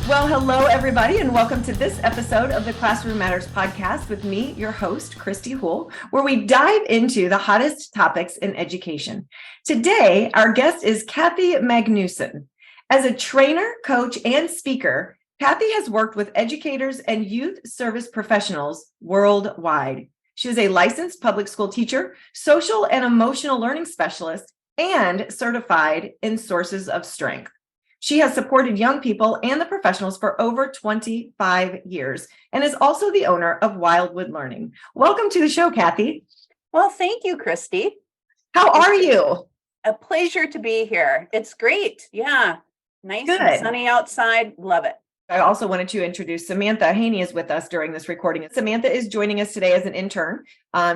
Well, hello, everybody, and welcome to this episode of the Classroom Matters podcast with me, your host, Kristy Houle, where we dive into the hottest topics in education. Today, our guest is Kathy Magnusson. As a trainer, coach, and speaker, Kathy has worked with educators and youth service professionals worldwide. She is a licensed public school teacher, social and emotional learning specialist, and certified in sources of strength. She has supported young people and the professionals for over 25 years and is also the owner of Wildwood Learning. Welcome to the show, Kathy. Well, thank you, Kristy. How are you? A pleasure to be here. It's great. Yeah. Nice Good. And sunny outside. Love it. I also wanted to introduce Samantha Haney is with us during this recording. Samantha is joining us today as an intern.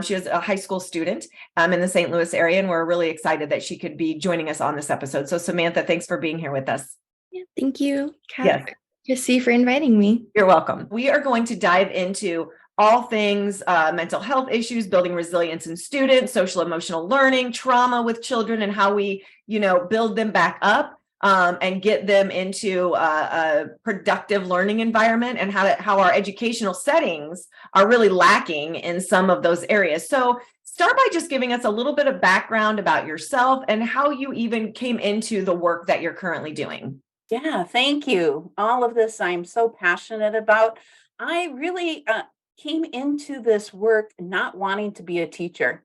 She is a high school student in the St. Louis area, and we're really excited that she could be joining us on this episode. So Samantha, thanks for being here with us. Yeah, thank you, Yes. Kristy, for inviting me. You're welcome. We are going to dive into all things mental health issues, building resilience in students, social emotional learning, trauma with children, and how we, build them back up. And get them into a productive learning environment, and how our educational settings are really lacking in some of those areas. So start by just giving us a little bit of background about yourself and how you even came into the work that you're currently doing. Yeah, thank you. All of this I'm so passionate about. I really came into this work not wanting to be a teacher.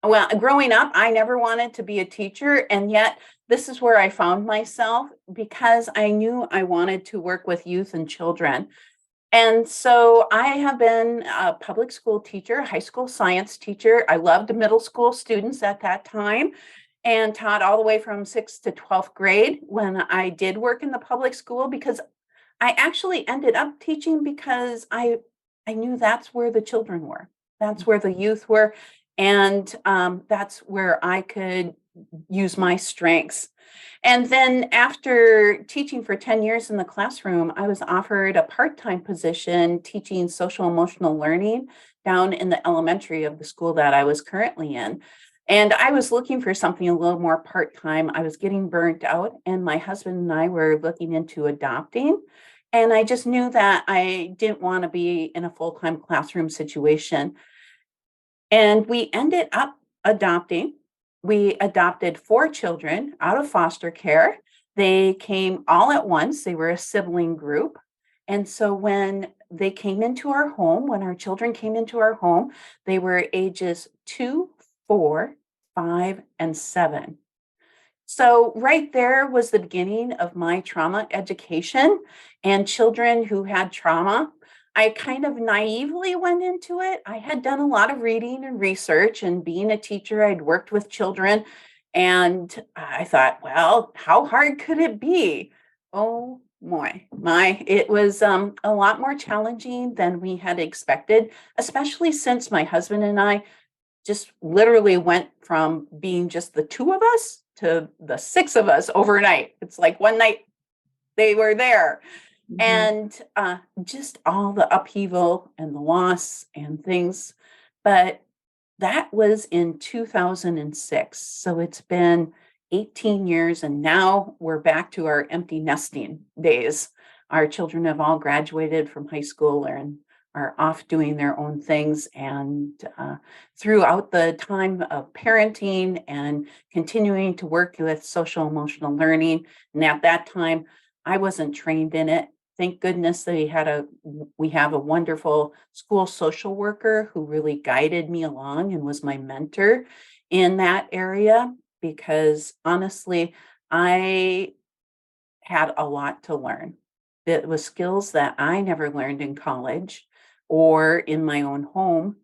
Well, growing up, I never wanted to be a teacher, and yet this is where I found myself because I knew I wanted to work with youth and children. And so I have been a public school teacher, high school science teacher. I loved middle school students at that time and taught all the way from 6th to 12th grade when I did work in the public school, because I actually ended up teaching because I knew that's where the children were. That's where the youth were. And that's where I could use my strengths. And then after teaching for 10 years in the classroom, I was offered a part-time position teaching social emotional learning down in the elementary of the school that I was currently in. And I was looking for something a little more part-time. I was getting burnt out, and my husband and I were looking into adopting. And I just knew that I didn't want to be in a full-time classroom situation. And we ended up adopting. We adopted 4 children out of foster care. They came all at once. They were a sibling group. And so when they came into our home, when our children came into our home, they were ages 2, 4, 5, and 7. So right there was the beginning of my trauma education, and children who had trauma. I kind of naively went into it. I had done a lot of reading and research, and being a teacher, I'd worked with children, and I thought, well, how hard could it be? Oh my, it was a lot more challenging than we had expected, especially since my husband and I just literally went from being just the 2 of us to the 6 of us overnight. It's like one night they were there. And just all the upheaval and the loss and things. But that was in 2006. So it's been 18 years, and now we're back to our empty nesting days. Our children have all graduated from high school and are off doing their own things. And throughout the time of parenting and continuing to work with social emotional learning, and at that time, I wasn't trained in it. Thank goodness that we have a wonderful school social worker who really guided me along and was my mentor in that area, because honestly, I had a lot to learn. It was skills that I never learned in college or in my own home.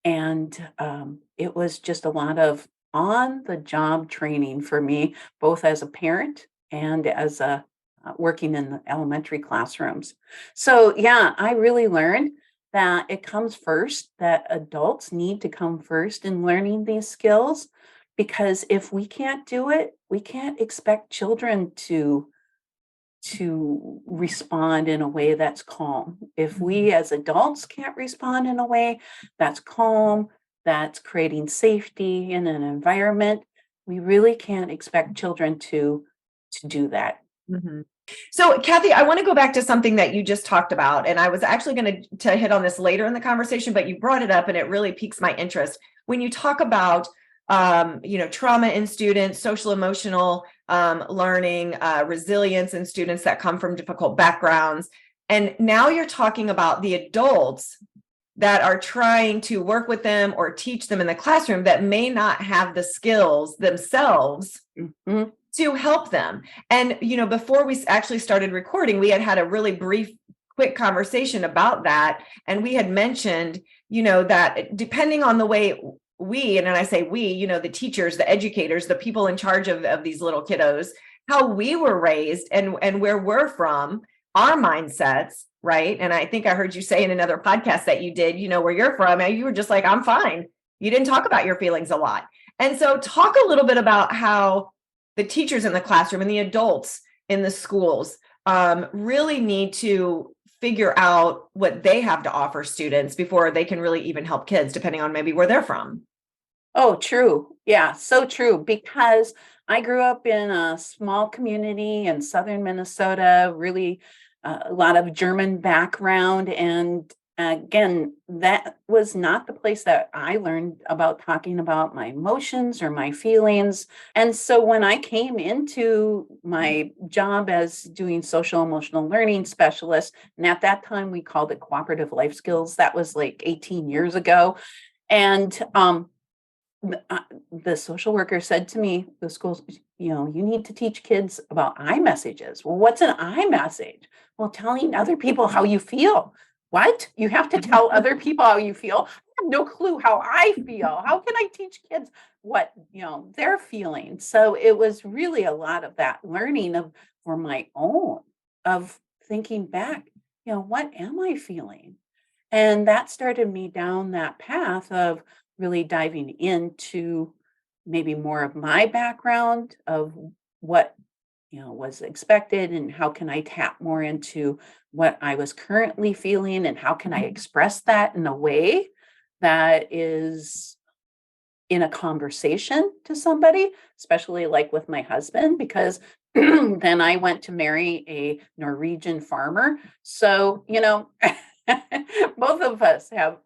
And it was just a lot of on-the-job training for me, both as a parent and as a working in the elementary classrooms. So yeah, I really learned that it comes first, that adults need to come first in learning these skills, because if we can't do it, we can't expect children to respond in a way that's calm. If we as adults can't respond in a way that's calm, that's creating safety in an environment, we really can't expect children to do that. Mhm. So, Kathy, I want to go back to something that you just talked about, and I was actually going to hit on this later in the conversation, but you brought it up, and it really piques my interest. When you talk about, trauma in students, social emotional learning, resilience in students that come from difficult backgrounds, and now you're talking about the adults that are trying to work with them or teach them in the classroom that may not have the skills themselves Mhm. to help them. And, before we actually started recording, we had a really brief, quick conversation about that. And we had mentioned, that depending on the way we, and then I say we, the teachers, the educators, the people in charge of these little kiddos, how we were raised and where we're from, our mindsets, right? And I think I heard you say in another podcast that you did, where you're from, and you were just like, I'm fine. You didn't talk about your feelings a lot. And so talk a little bit about how the teachers in the classroom and the adults in the schools really need to figure out what they have to offer students before they can really even help kids, depending on maybe where they're from. Oh, true. Yeah, so true. Because I grew up in a small community in southern Minnesota, really a lot of German background. And again, that was not the place that I learned about talking about my emotions or my feelings. And so when I came into my job as doing social emotional learning specialist, and at that time we called it cooperative life skills, that was like 18 years ago. And the social worker said to me, the schools, you need to teach kids about iMessages. Well, what's an iMessage? Well, telling other people how you feel. What? You have to tell other people how you feel? I have no clue how I feel. How can I teach kids what, they're feeling? So it was really a lot of that learning for my own, of thinking back, what am I feeling? And that started me down that path of really diving into maybe more of my background of what was expected, and how can I tap more into what I was currently feeling, and how can I express that in a way that is in a conversation to somebody, especially like with my husband, because then I went to marry a Norwegian farmer. So, both of us have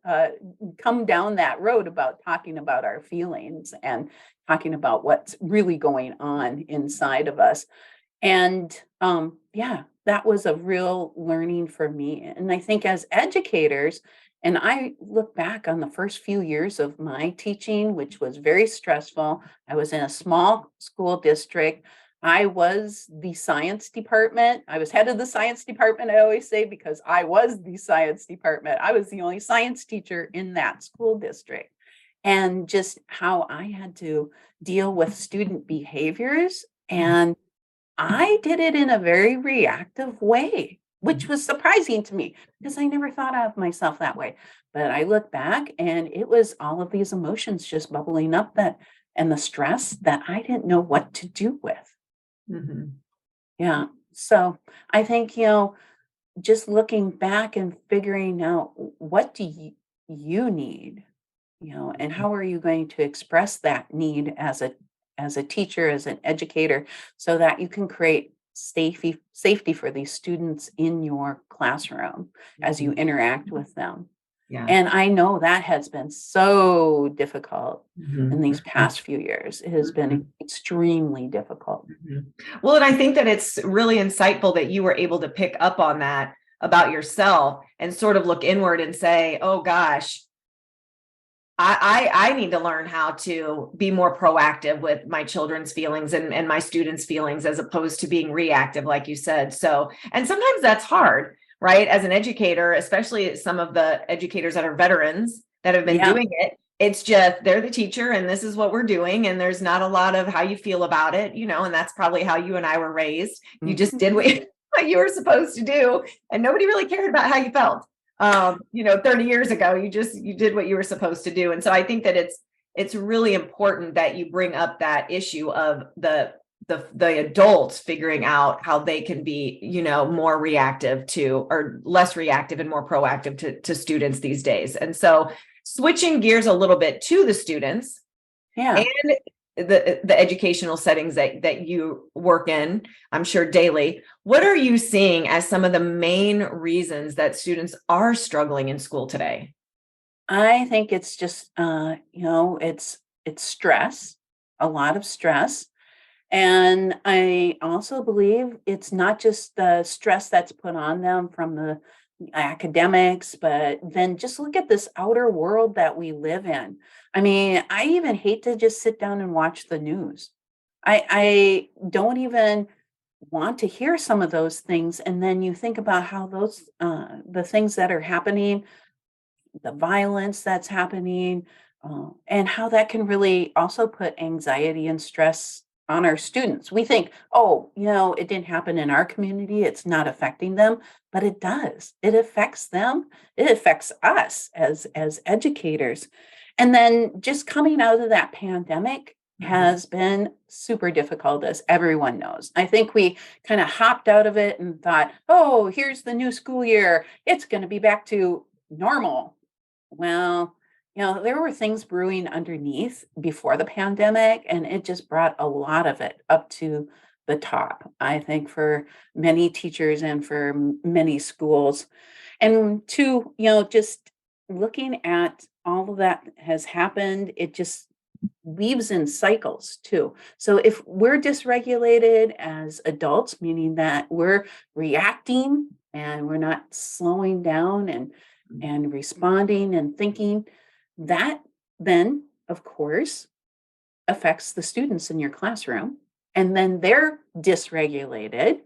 come down that road about talking about our feelings and talking about what's really going on inside of us. And yeah, that was a real learning for me. And I think as educators, and I look back on the first few years of my teaching, which was very stressful. I was in a small school district. I was the science department. I was head of the science department, I always say, because I was the science department. I was the only science teacher in that school district. And just how I had to deal with student behaviors, and I did it in a very reactive way, which was surprising to me because I never thought of myself that way. But I look back and it was all of these emotions just bubbling up, and the stress that I didn't know what to do with. Mhm. Yeah. So I think, just looking back and figuring out, what do you need, and how are you going to express that need as a teacher, as an educator, so that you can create safety for these students in your classroom as you interact with them. Yeah. And I know that has been so difficult in Mhm. these past few years. It has been extremely difficult. Mhm. Well, and I think that it's really insightful that you were able to pick up on that about yourself and sort of look inward and say, oh gosh, I need to learn how to be more proactive with my children's feelings and my students' feelings, as opposed to being reactive, like you said. So, and sometimes that's hard, right? As an educator, especially some of the educators that are veterans that have been Yeah. doing it, it's just they're the teacher and this is what we're doing. And there's not a lot of how you feel about it, and that's probably how you and I were raised. You just did what you were supposed to do, and nobody really cared about how you felt. 30 years ago, you did what you were supposed to do. And so I think that it's really important that you bring up that issue of the adults figuring out how they can be, more reactive to, or less reactive and more proactive to students these days. And so switching gears a little bit to the students, Yeah. and the educational settings that you work in, I'm sure daily, what are you seeing as some of the main reasons that students are struggling in school today? I think it's just, it's stress, a lot of stress. And I also believe it's not just the stress that's put on them from the academics, but then just look at this outer world that we live in. I mean, I even hate to just sit down and watch the news. I don't even want to hear some of those things. And then you think about how the things that are happening, the violence that's happening, and how that can really also put anxiety and stress on our students. We think, oh, it didn't happen in our community, it's not affecting them, but it does. It affects them. It affects us as educators. And then just coming out of that pandemic has been super difficult, as everyone knows. I think we kind of hopped out of it and thought, oh, here's the new school year. It's going to be back to normal. Well, there were things brewing underneath before the pandemic, and it just brought a lot of it up to the top, I think, for many teachers and for many schools. And two, just looking at all of that has happened, it just weaves in cycles too. So if we're dysregulated as adults, meaning that we're reacting and we're not slowing down and responding and thinking, that then, of course, affects the students in your classroom. And then they're dysregulated.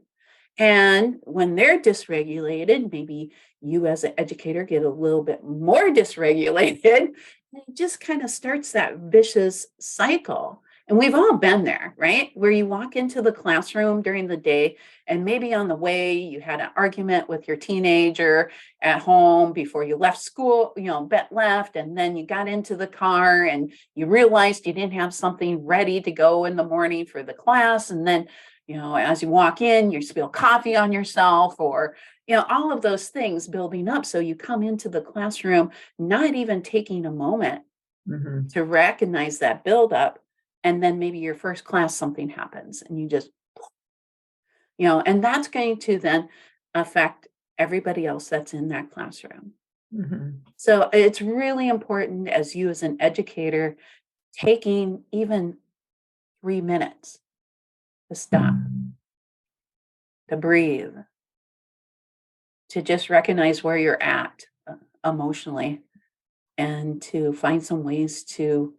And when they're dysregulated, maybe you as an educator get a little bit more dysregulated. And it just kind of starts that vicious cycle. And we've all been there, right? Where you walk into the classroom during the day, and maybe on the way you had an argument with your teenager at home before you left school, left, and then you got into the car and you realized you didn't have something ready to go in the morning for the class. And then, as you walk in, you spill coffee on yourself, or all of those things building up. So you come into the classroom not even taking a moment to recognize that buildup. And then maybe your first class, something happens and you just, and that's going to then affect everybody else that's in that classroom. So it's really important, as you as an educator, taking even 3 minutes to stop, to breathe, to just recognize where you're at emotionally, and to find some ways to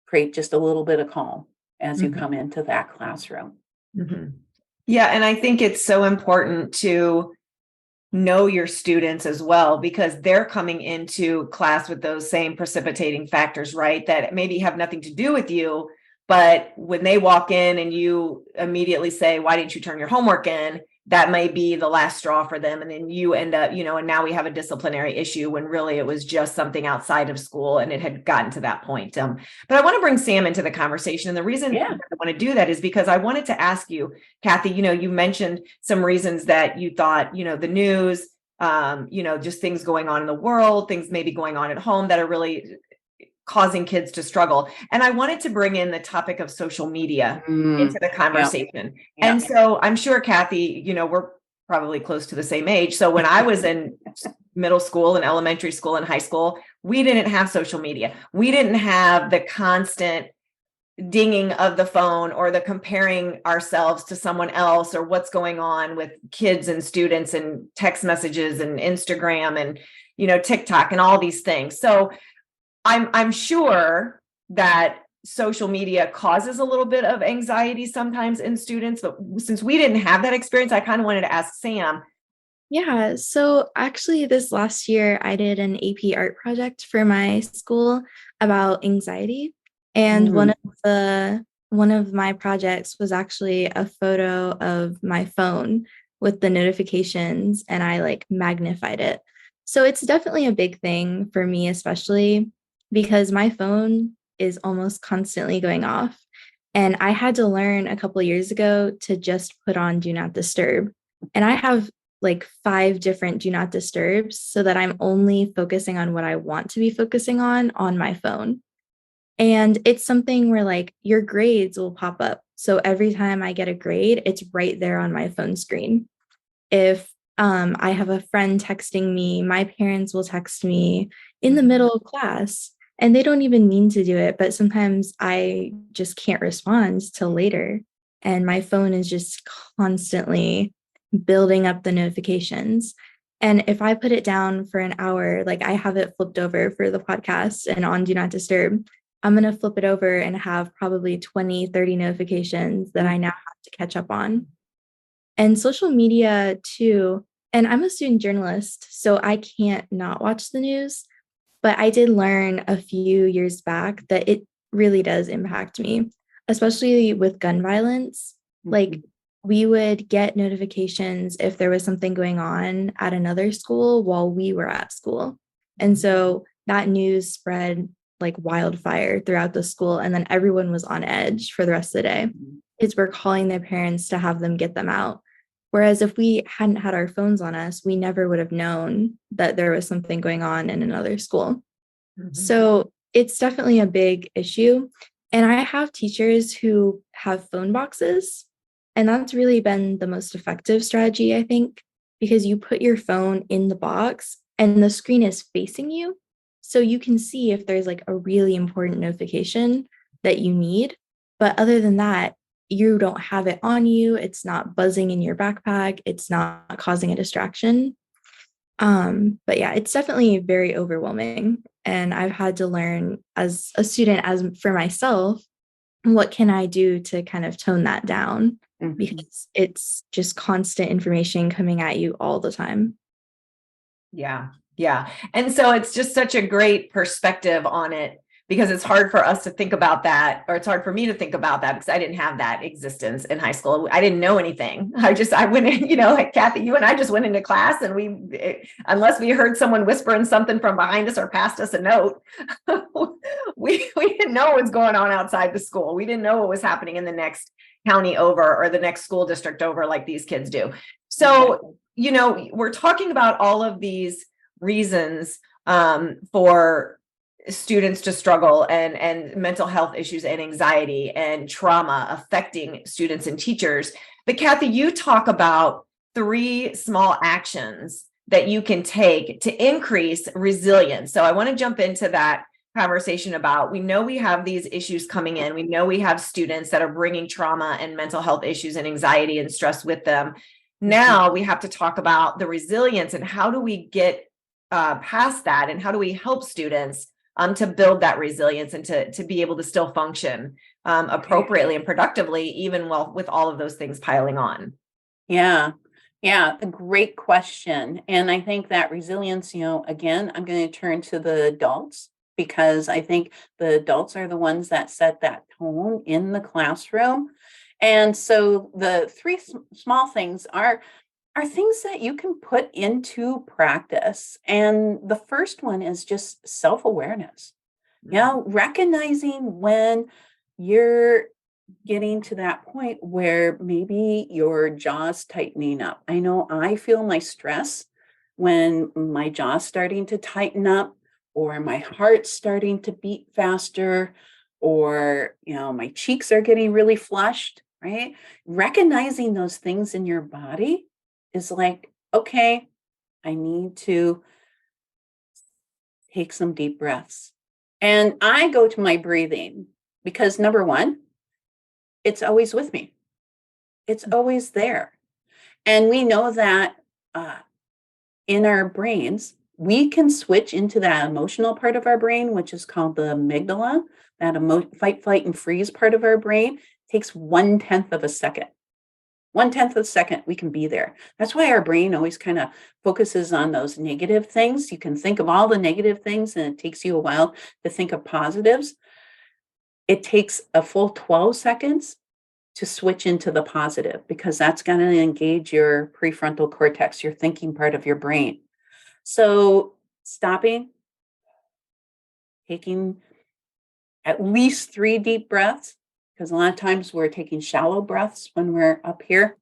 create just a little bit of calm as you come into that classroom. Yeah, and I think it's so important to know your students as well, because they're coming into class with those same precipitating factors, right? That maybe have nothing to do with you, but when they walk in and you immediately say, why didn't you turn your homework in? That may be the last straw for them. And then you end up, and now we have a disciplinary issue when really it was just something outside of school and it had gotten to that point. But I want to bring Sam into the conversation. And the reason I want to do that is because I wanted to ask you, Kathy, you mentioned some reasons that you thought, the news, just things going on in the world, things maybe going on at home that are really causing kids to struggle. And I wanted to bring in the topic of social media into the conversation. And so I'm sure, Kathy, we're probably close to the same age. So when I was in middle school and elementary school and high school, we didn't have social media. We didn't have the constant dinging of the phone or the comparing ourselves to someone else or what's going on with kids and students and text messages and Instagram and, TikTok and all these things. So I'm sure that social media causes a little bit of anxiety sometimes in students, but since we didn't have that experience, I kind of wanted to ask Sam. Yeah, so actually this last year I did an AP art project for my school about anxiety. And one of my projects was actually a photo of my phone with the notifications, and I magnified it. So it's definitely a big thing for me, especially because my phone is almost constantly going off. And I had to learn a couple of years ago to just put on Do Not Disturb. And I have 5 different Do Not Disturbs so that I'm only focusing on what I want to be focusing on my phone. And it's something where like your grades will pop up. So every time I get a grade, it's right there on my phone screen. If I have a friend texting me, my parents will text me in the middle of class, and they don't even mean to do it, but sometimes I just can't respond till later. And my phone is just constantly building up the notifications. And if I put it down for an hour, like I have it flipped over for the podcast and on Do Not Disturb, I'm going to flip it over and have probably 20, 30 notifications that I now have to catch up on. And social media too. And I'm a student journalist, so I can't not watch the news. But I did learn a few years back that it really does impact me, especially with gun violence. Like we would get notifications if there was something going on at another school while we were at school. And so that news spread like wildfire throughout the school. And then everyone was on edge for the rest of the day. Kids were calling their parents to have them get them out. Whereas if we hadn't had our phones on us, we never would have known that there was something going on in another school. So it's definitely a big issue. And I have teachers who have phone boxes, and that's really been the most effective strategy, I think, because you put your phone in the box and the screen is facing you. So you can see if there's like a really important notification that you need. But other than that, you don't have it on you. It's not buzzing in your backpack. It's not causing a distraction. But yeah, it's definitely very overwhelming. And I've had to learn as a student, as for myself, what can I do to kind of tone that down? Because it's just constant information coming at you all the time. Yeah. Yeah. And so it's just such a great perspective on it, because it's hard for us to think about that, or it's hard for me to think about that because I didn't have that existence in high school. I didn't know anything. I went in, like Kathy, you and I just went into class, and unless we heard someone whispering something from behind us or passed us a note, we didn't know what was going on outside the school. We didn't know what was happening in the next county over or the next school district over like these kids do. So, we're talking about all of these reasons for students to struggle, and mental health issues and anxiety and trauma affecting students and teachers. But Kathy, you talk about 3 small actions that you can take to increase resilience. So I want to jump into that conversation about, we know we have these issues coming in. We know we have students that are bringing trauma and mental health issues and anxiety and stress with them. Now we have to talk about the resilience and how do we get past that, and how do we help students to build that resilience and to be able to still function appropriately and productively, even with all of those things piling on. Yeah, a great question. And I think that resilience, again, I'm going to turn to the adults, because I think the adults are the ones that set that tone in the classroom. And so the 3 small things are things that you can put into practice. And the first one is just self-awareness. Recognizing when you're getting to that point where maybe your jaw's tightening up. I know I feel my stress when my jaw's starting to tighten up, or my heart's starting to beat faster, or, my cheeks are getting really flushed, right? Recognizing those things in your body is like, okay, I need to take some deep breaths. And I go to my breathing because, number one, it's always with me. It's always there. And we know that in our brains, we can switch into that emotional part of our brain, which is called the amygdala, that fight, flight, and freeze part of our brain. It takes 1/10 of a second. 1/10 of a second, we can be there. That's why our brain always kind of focuses on those negative things. You can think of all the negative things, and it takes you a while to think of positives. It takes a full 12 seconds to switch into the positive, because that's going to engage your prefrontal cortex, your thinking part of your brain. So stopping, taking at least 3 deep breaths, because a lot of times we're taking shallow breaths when we're up here,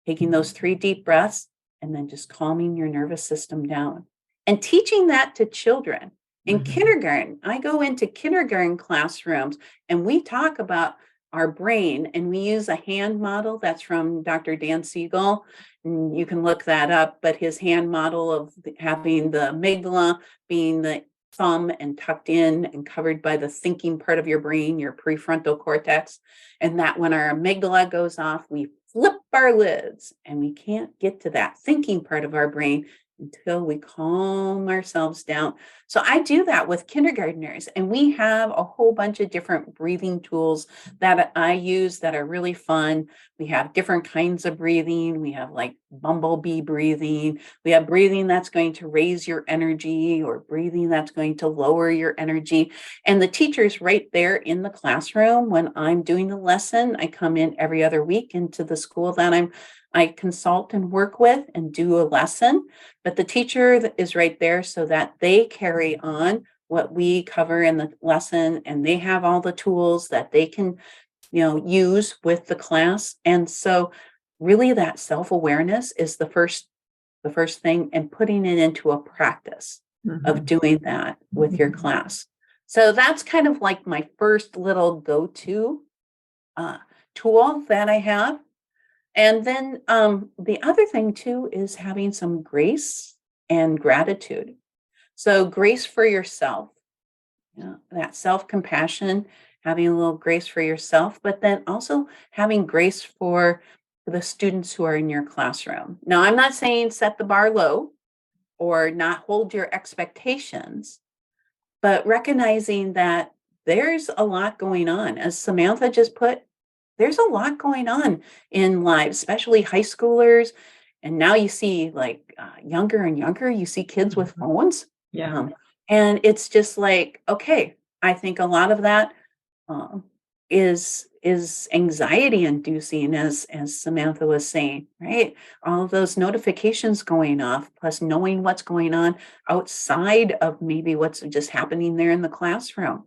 taking those 3 deep breaths, and then just calming your nervous system down. And teaching that to children. In kindergarten, I go into kindergarten classrooms and we talk about our brain, and we use a hand model that's from Dr. Dan Siegel. And you can look that up, but his hand model of having the amygdala being the thumb and tucked in and covered by the thinking part of your brain, your prefrontal cortex. And that when our amygdala goes off, we flip our lids and we can't get to that thinking part of our brain until we calm ourselves down. So I do that with kindergartners, and we have a whole bunch of different breathing tools that I use that are really fun. We have different kinds of breathing. We have like bumblebee breathing. We have breathing that's going to raise your energy, or breathing that's going to lower your energy. And the teacher's right there in the classroom when I'm doing the lesson. I come in every other week into the school that I consult and work with and do a lesson, but the teacher is right there so that they carry on what we cover in the lesson, and they have all the tools that they can, use with the class. And so really that self-awareness is the first thing, and putting it into a practice of doing that with your class. So that's kind of like my first little go-to tool that I have. And then the other thing too is having some grace and gratitude. So grace for yourself, that self-compassion, having a little grace for yourself, but then also having grace for the students who are in your classroom. Now, I'm not saying set the bar low or not hold your expectations, but recognizing that there's a lot going on. As Samantha just put, there's a lot going on in lives, especially high schoolers. And now you see like younger and younger, you see kids with phones. Yeah. And it's just like, okay, I think a lot of that is anxiety inducing, as Samantha was saying, right? All of those notifications going off, plus knowing what's going on outside of maybe what's just happening there in the classroom.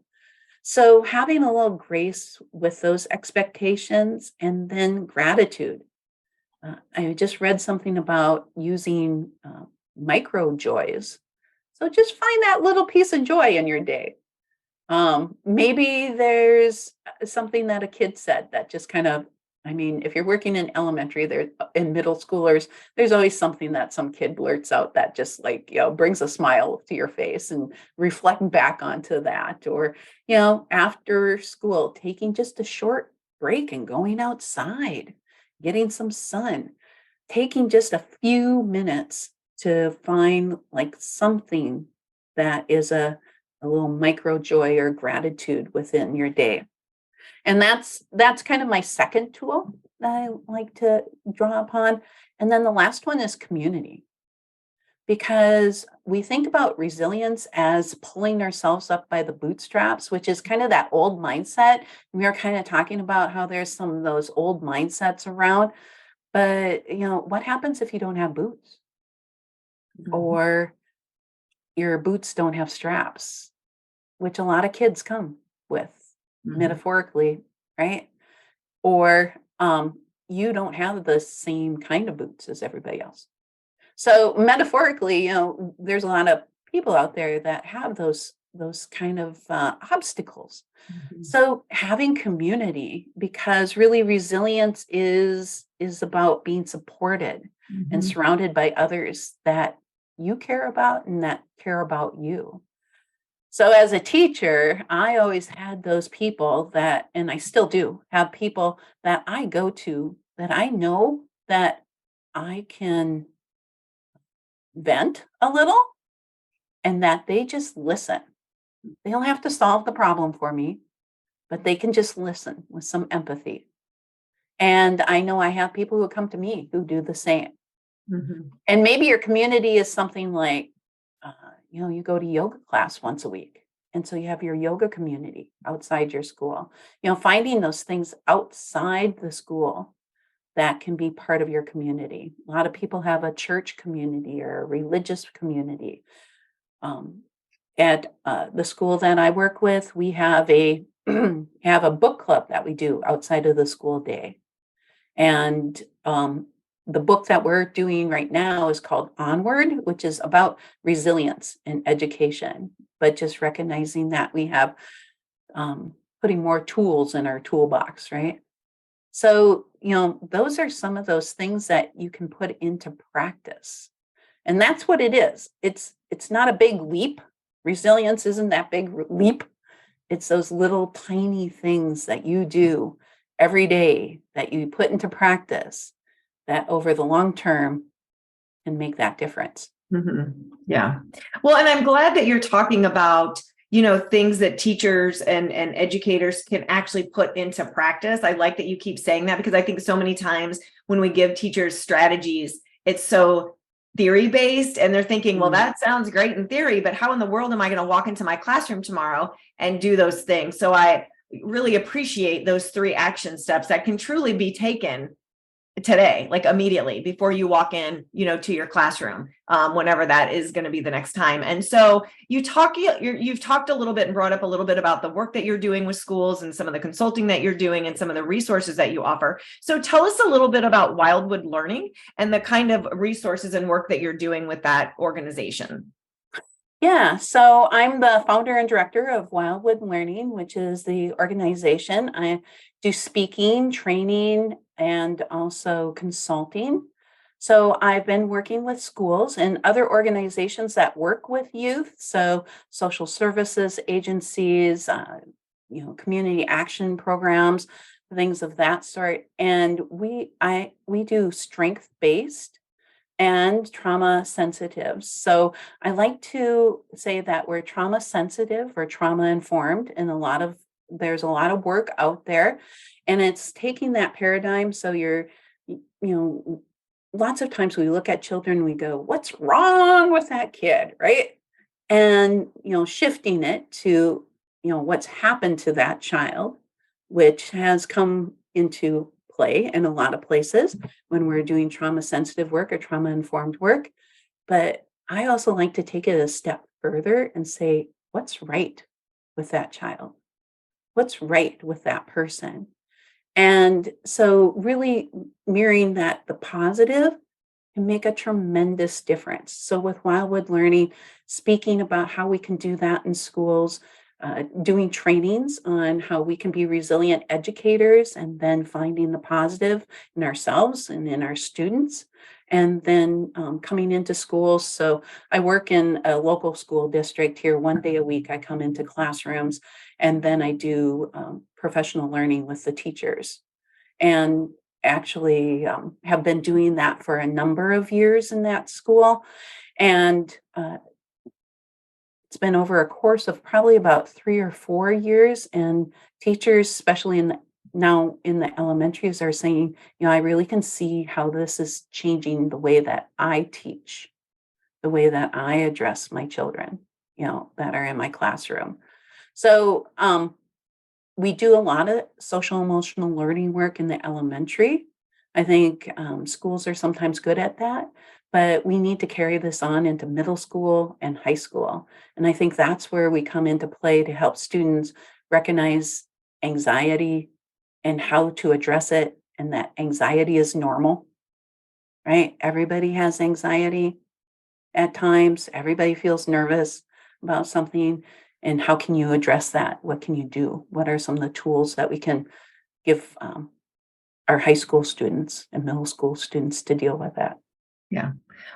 So having a little grace with those expectations, and then gratitude. I just read something about using micro joys. So just find that little piece of joy in your day. Maybe there's something that a kid said that just kind of, if you're working in elementary, there in middle schoolers, there's always something that some kid blurts out that just like, brings a smile to your face, and reflect back onto that. Or, after school, taking just a short break and going outside, getting some sun, taking just a few minutes to find like something that is a little micro joy or gratitude within your day. And that's kind of my second tool that I like to draw upon. And then the last one is community, because we think about resilience as pulling ourselves up by the bootstraps, which is kind of that old mindset. We were kind of talking about how there's some of those old mindsets around, but what happens if you don't have boots, or your boots don't have straps, which a lot of kids come with, metaphorically, right? Or you don't have the same kind of boots as everybody else. So metaphorically, there's a lot of people out there that have those kind of obstacles. So having community, because really resilience is about being supported and surrounded by others that you care about and that care about you. So as a teacher, I always had those people that, and I still do have people that I go to that I know that I can vent a little, and that they just listen. They don't have to solve the problem for me, but they can just listen with some empathy. And I know I have people who come to me who do the same. And maybe your community is something like, you go to yoga class once a week. And so you have your yoga community outside your school, finding those things outside the school that can be part of your community. A lot of people have a church community or a religious community. At the school that I work with, we have a have a book club that we do outside of the school day. And the book that we're doing right now is called Onward, which is about resilience in education, but just recognizing that we have putting more tools in our toolbox, right? So, those are some of those things that you can put into practice. And that's what it is. It's not a big leap. Resilience isn't that big leap. It's those little tiny things that you do every day that you put into practice that over the long term can make that difference. Yeah. Well, and I'm glad that you're talking about, things that teachers and educators can actually put into practice. I like that you keep saying that, because I think so many times when we give teachers strategies, it's so theory based, and they're thinking, well, that sounds great in theory, but how in the world am I going to walk into my classroom tomorrow and do those things? So I really appreciate those 3 action steps that can truly be taken today, like immediately before you walk in, to your classroom, whenever that is going to be the next time. And so you've talked a little bit and brought up a little bit about the work that you're doing with schools and some of the consulting that you're doing and some of the resources that you offer. So tell us a little bit about Wildwood Learning and the kind of resources and work that you're doing with that organization. Yeah, so I'm the founder and director of Wildwood Learning, which is the organization. I do speaking, training, and also consulting. So I've been working with schools and other organizations that work with youth. So social services agencies, community action programs, things of that sort. And we do strength-based and trauma sensitive. So I like to say that we're trauma sensitive or trauma informed, and there's a lot of work out there, and it's taking that paradigm. So lots of times we look at children, we go, what's wrong with that kid, right? And shifting it to what's happened to that child, which has come into play in a lot of places when we're doing trauma sensitive work or trauma informed work. But I also like to take it a step further and say, what's right with that child? What's right with that person? And so really mirroring that, the positive can make a tremendous difference. So with Wildwood Learning, speaking about how we can do that in schools, doing trainings on how we can be resilient educators, and then finding the positive in ourselves and in our students, and then coming into schools. So I work in a local school district here. 1 day a week, I come into classrooms, and then I do professional learning with the teachers. And actually have been doing that for a number of years in that school. And it's been over a course of probably about 3 or 4 years. And teachers, especially now in the elementaries, are saying, I really can see how this is changing the way that I teach, the way that I address my children, that are in my classroom. So we do a lot of social emotional learning work in the elementary. I think schools are sometimes good at that, but we need to carry this on into middle school and high school. And I think that's where we come into play to help students recognize anxiety and how to address it, and that anxiety is normal, right? Everybody has anxiety at times. Everybody feels nervous about something. And how can you address that? What can you do? What are some of the tools that we can give our high school students and middle school students to deal with that? Yeah.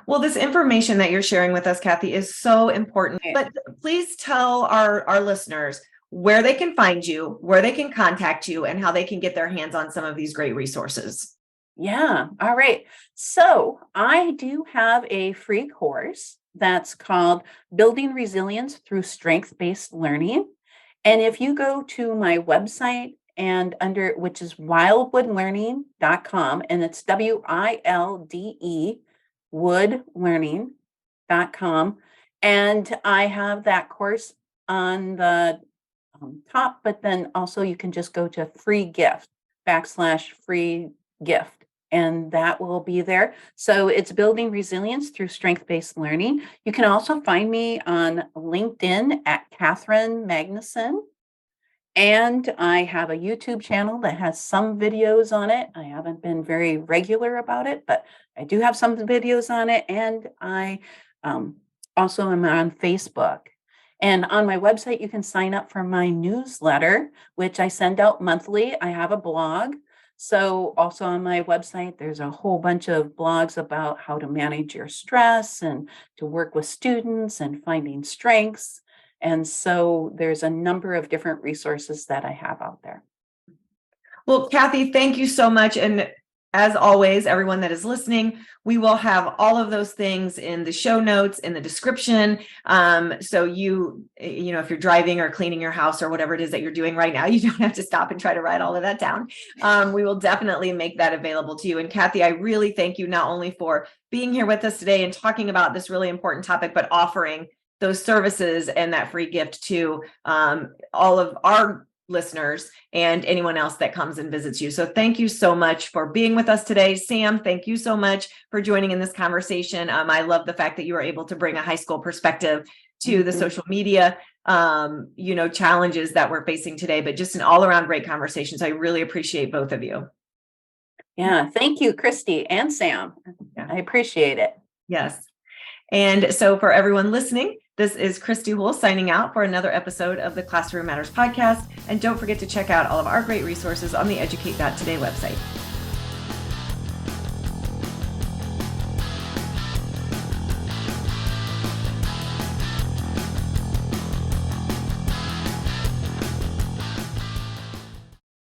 Well, this information that you're sharing with us, Kathy, is so important. But please tell our listeners where they can find you, where they can contact you, and how they can get their hands on some of these great resources. Yeah. All right. So I do have a free course that's called Building Resilience Through Strength-Based Learning. And if you go to my website and which is wildwoodlearning.com, and it's WILDE woodlearning.com. And I have that course on the top, but then also you can just go to free gift /free gift. And that will be there. So it's Building Resilience Through Strength-Based Learning. You can also find me on LinkedIn at Catherine Magnusson. And I have a YouTube channel that has some videos on it. I haven't been very regular about it, but I do have some videos on it. And I also am on Facebook. And on my website, you can sign up for my newsletter, which I send out monthly. I have a blog. So also on my website, there's a whole bunch of blogs about how to manage your stress and to work with students and finding strengths. And so there's a number of different resources that I have out there. Well, Kathy, thank you so much. And as always, everyone that is listening, we will have all of those things in the show notes, in the description. So you know, if you're driving or cleaning your house or whatever it is that you're doing right now, you don't have to stop and try to write all of that down. We will definitely make that available to you. And Kathy, I really thank you not only for being here with us today and talking about this really important topic, but offering those services and that free gift to all of our listeners and anyone else that comes and visits you. So thank you so much for being with us today. Sam, thank you so much for joining in this conversation. I love the fact that you were able to bring a high school perspective to the social media, challenges that we're facing today, but just an all around great conversation. So I really appreciate both of you. Yeah. Thank you, Kristy and Sam. Yeah. I appreciate it. Yes. And so for everyone listening, this is Kristy Houle signing out for another episode of the Classroom Matters podcast. And don't forget to check out all of our great resources on the educate.today website.